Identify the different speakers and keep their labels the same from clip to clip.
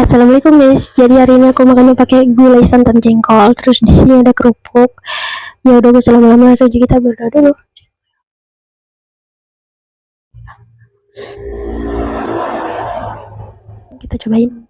Speaker 1: Assalamualaikum guys. Jadi hari ini aku makannya pakai gulai santan jengkol. Terus di sini ada kerupuk. Ya udah gak usah lama-lama, langsung aja kita berdoa dulu. Kita cobain.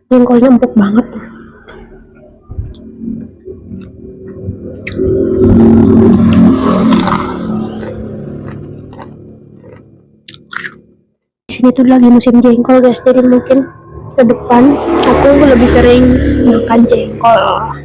Speaker 1: Jengkolnya empuk banget. Di sini tuh lagi musim jengkol guys, jadi mungkin ke depan aku lebih sering makan jengkol.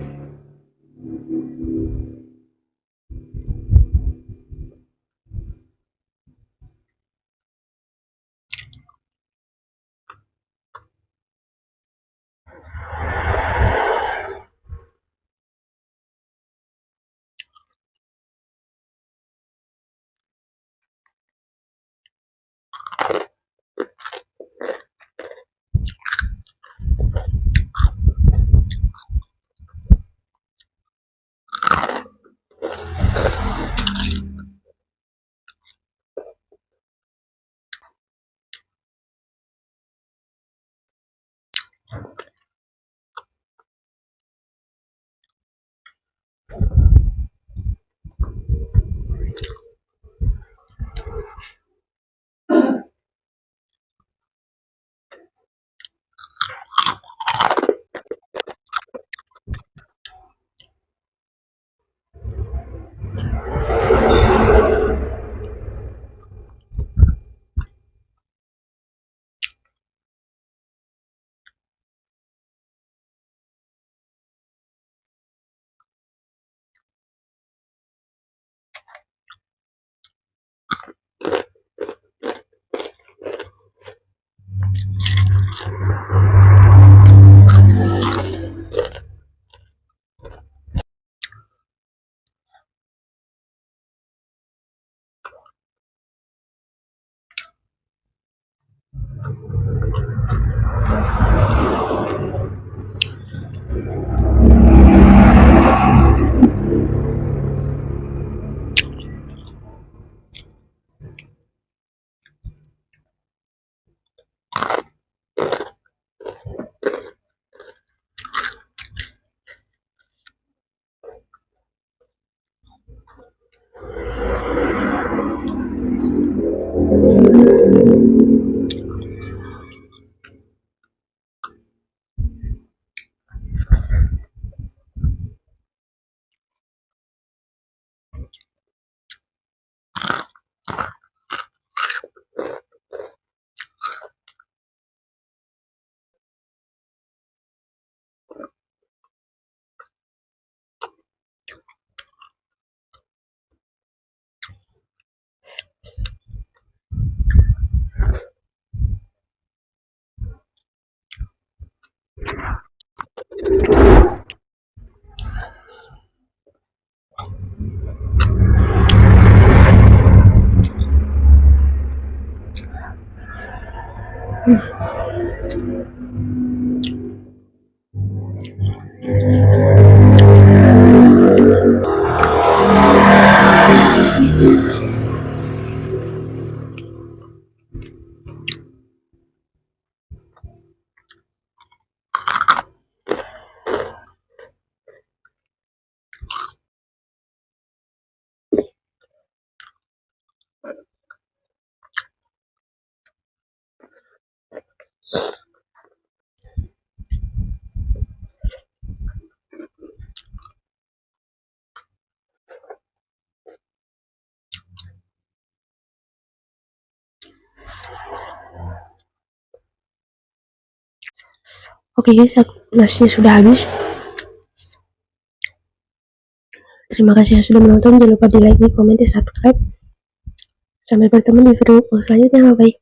Speaker 1: Oke guys, nasinya sudah habis. Terima kasih yang sudah menonton. Jangan lupa di like, di komen, di subscribe. Sampai bertemu di video selanjutnya. Bye bye.